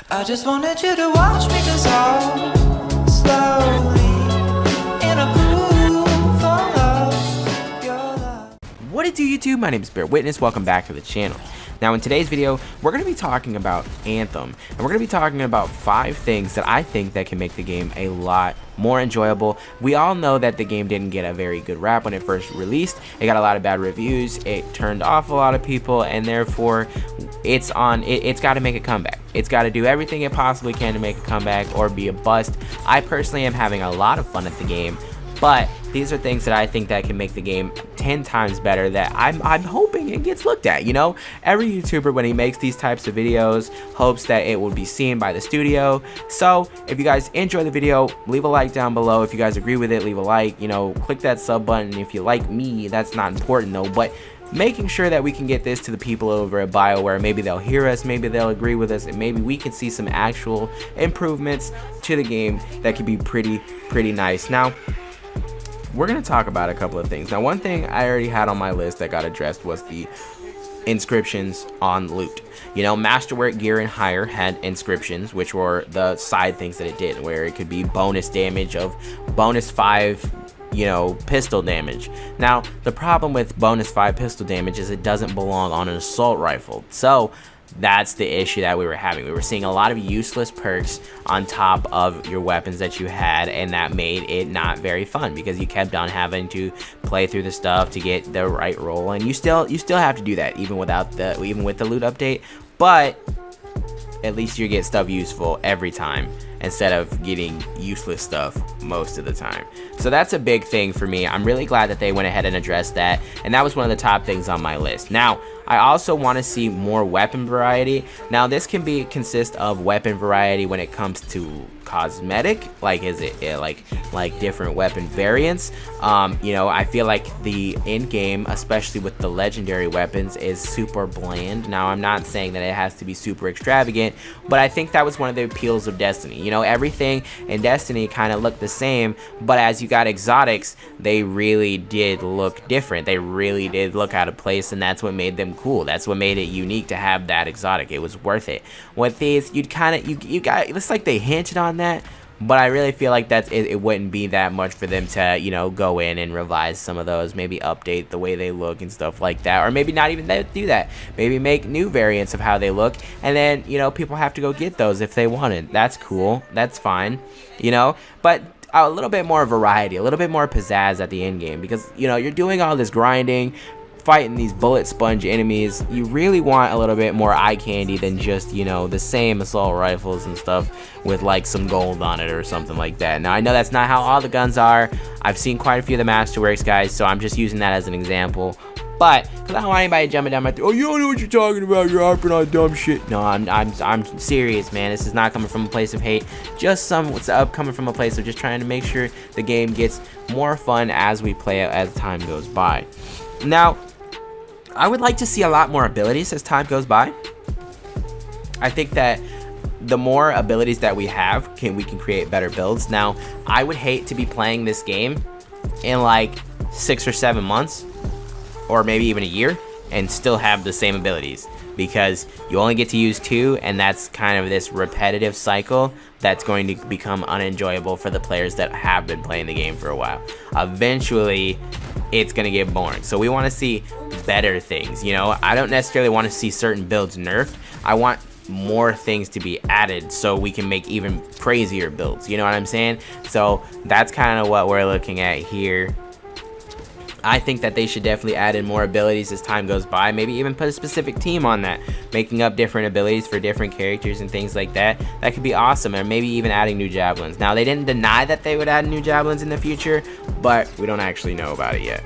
I just wanted you to watch me dissolve slowly in a pool full of your love. What it do, YouTube? My name is Bear Witness. Welcome back to the channel. Now in today's video, we're going to be talking about Anthem, and we're going to be talking about 5 things that I think that can make the game a lot more enjoyable. We all know that the game didn't get a very good rap when it first released. It got a lot of bad reviews. It turned off a lot of people, and therefore it's got to make a comeback. It's got to do everything it possibly can to make a comeback or be a bust. I personally am having a lot of fun at the game, but these are things that I think that can make the game 10 times better that I'm hoping it gets looked at. You know, every YouTuber when he makes these types of videos hopes that it will be seen by the studio. So if you guys enjoy the video, leave a like down below. If you guys agree with it, leave a like. You know, click that sub button. If you like me, that's not important though, but making sure that we can get this to the people over at BioWare. Maybe they'll hear us, maybe they'll agree with us, and maybe we can see some actual improvements to the game that could be pretty nice. Now, we're going to talk about a couple of things. Now, one thing I already had on my list that got addressed was the inscriptions on loot. You know, Masterwork Gear and Higher had inscriptions, which were the side things that it did, where it could be bonus damage of bonus 5, you know, pistol damage. Now, the problem with bonus 5 pistol damage is it doesn't belong on an assault rifle. So that's the issue that we were having. We were seeing a lot of useless perks on top of your weapons that you had, and that made it not very fun because you kept on having to play through the stuff to get the right roll, and you still have to do that even with the loot update, but at least you get stuff useful every time instead of getting useless stuff most of the time. So that's a big thing for me. I'm really glad that they went ahead and addressed that, and that was one of the top things on my list. Now, I also want to see more weapon variety. Now, this can consist of weapon variety when it comes to cosmetic, like is it like different weapon variants. You know, I feel like the end game, especially with the legendary weapons, is super bland. Now, I'm not saying that it has to be super extravagant, but I think that was one of the appeals of Destiny. You know, everything in Destiny kind of looked the same, but as you got exotics, they really did look different. They really did look out of place, and that's what made them cool. That's what made it unique to have that exotic. It was worth it. With these, you got, it's like they hinted on that, but I really feel like it wouldn't be that much for them to, you know, go in and revise some of those, maybe update the way they look and stuff like that, or maybe not even do that. Maybe make new variants of how they look, and then, you know, people have to go get those if they wanted. That's cool. That's fine, you know, but a little bit more variety, a little bit more pizzazz at the end game, because, you know, you're doing all this grinding, fighting these bullet sponge enemies. You really want a little bit more eye candy than just, you know, the same assault rifles and stuff with like some gold on it or something like that. Now, I know that's not how all the guns are. I've seen quite a few of the Masterworks guys, so I'm just using that as an example. But because I don't want anybody jumping down my throat, oh, you don't know what you're talking about, you're harping on dumb shit. No, I'm serious, man. This is not coming from a place of hate, just what's up coming from a place of just trying to make sure the game gets more fun as we play it as time goes by. Now, I would like to see a lot more abilities as time goes by. I think that the more abilities that we have, we can create better builds. Now, I would hate to be playing this game in like 6 or 7 months, or maybe even a year, and still have the same abilities, because you only get to use 2, and that's kind of this repetitive cycle that's going to become unenjoyable for the players that have been playing the game for a while. Eventually, it's gonna get boring. So we want to see better things. You know, I don't necessarily want to see certain builds nerfed. I want more things to be added so we can make even crazier builds. You know what I'm saying? So that's kind of what we're looking at here. I think that they should definitely add in more abilities as time goes by. Maybe even put a specific team on that, making up different abilities for different characters and things like that. That could be awesome. Or maybe even adding new javelins. Now, they didn't deny that they would add new javelins in the future, but we don't actually know about it yet.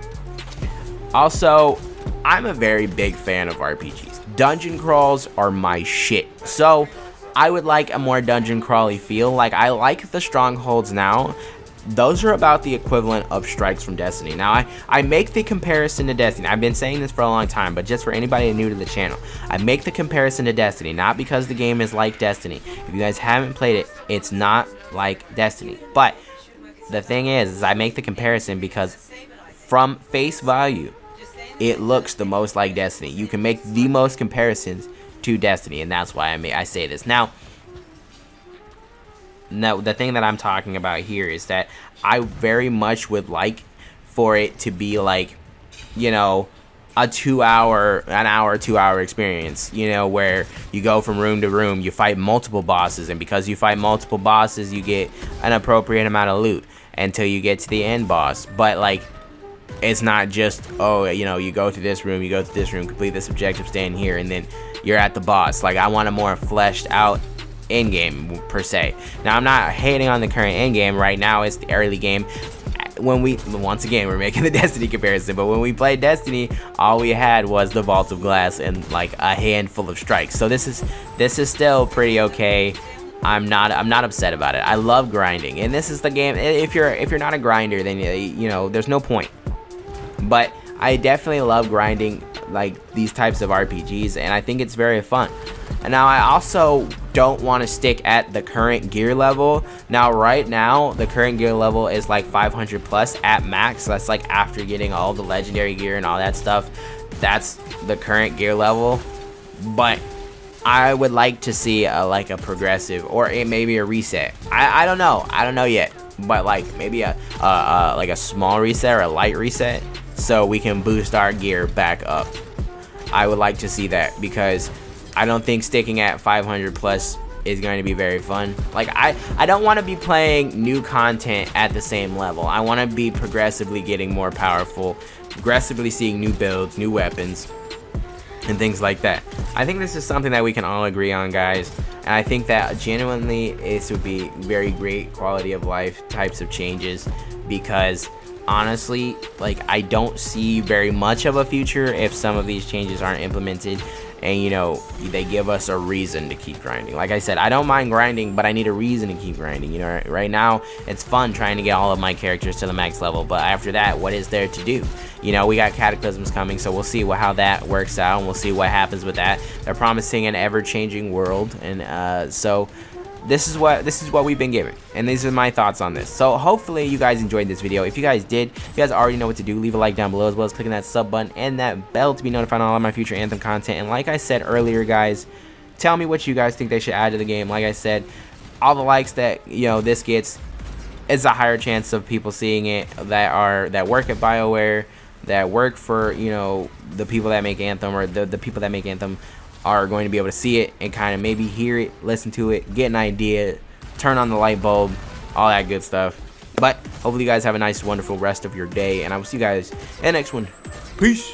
Also, I'm a very big fan of RPGs. Dungeon crawls are my shit. So I would like a more dungeon crawly feel. Like, I like the strongholds now. Those are about the equivalent of strikes from Destiny. Now, I make the comparison to Destiny. I've been saying this for a long time, but just for anybody new to the channel, I make the comparison to Destiny, not because the game is like Destiny. If you guys haven't played it, it's not like Destiny. But the thing is I make the comparison because from face value, it looks the most like Destiny. You can make the most comparisons to Destiny, and that's why I say this. Now, No, the thing that I'm talking about here is that I very much would like for it to be like, you know, a 2 hour, an hour, 2 hour experience, you know, where you go from room to room, you fight multiple bosses, and because you fight multiple bosses, you get an appropriate amount of loot until you get to the end boss. But like, it's not just, oh, you know, you go to this room, you go to this room, complete this objective, stand here, and then you're at the boss. Like, I want a more fleshed out end game per se. Now, I'm not hating on the current end game. Right now it's the early game. When we, once again, we're making the Destiny comparison, but when we played Destiny, all we had was the Vault of Glass and like a handful of strikes. So this is still pretty okay. I'm not upset about it. I love grinding, and this is the game. If you're not a grinder, then you know there's no point. But I definitely love grinding like these types of RPGs, and I think it's very fun. And now I also don't want to stick at the current gear level. Now right now the current gear level is like 500 plus at max. So that's like after getting all the legendary gear and all that stuff. That's the current gear level. But I would like to see like a progressive or maybe a reset. I don't know yet, but like maybe a like a small reset or a light reset so we can boost our gear back up. I would like to see that, because I don't think sticking at 500 plus is going to be very fun. Like, I don't want to be playing new content at the same level. I want to be progressively getting more powerful, progressively seeing new builds, new weapons, and things like that. I think this is something that we can all agree on, guys. And I think that genuinely this would be very great quality of life types of changes, because honestly, like, I don't see very much of a future if some of these changes aren't implemented. And you know, they give us a reason to keep grinding. Like I said, I don't mind grinding, but I need a reason to keep grinding. You know, right now it's fun trying to get all of my characters to the max level, but after that, what is there to do? You know, we got Cataclysms coming, so we'll see how that works out, and we'll see what happens with that. They're promising an ever-changing world, and so this is what we've been given, and these are my thoughts on this. So hopefully you guys enjoyed this video. If you guys did, you guys already know what to do. Leave a like down below, as well as clicking that sub button and that bell to be notified on all of my future Anthem content. And like I said earlier, guys, tell me what you guys think they should add to the game. Like I said, all the likes that, you know, this gets, it's a higher chance of people seeing it that work at BioWare, that work for, you know, the people that make Anthem, or the people that make Anthem are going to be able to see it and kind of maybe hear it, listen to it, get an idea, turn on the light bulb, all that good stuff. But hopefully you guys have a nice, wonderful rest of your day, and I will see you guys in the next one. Peace.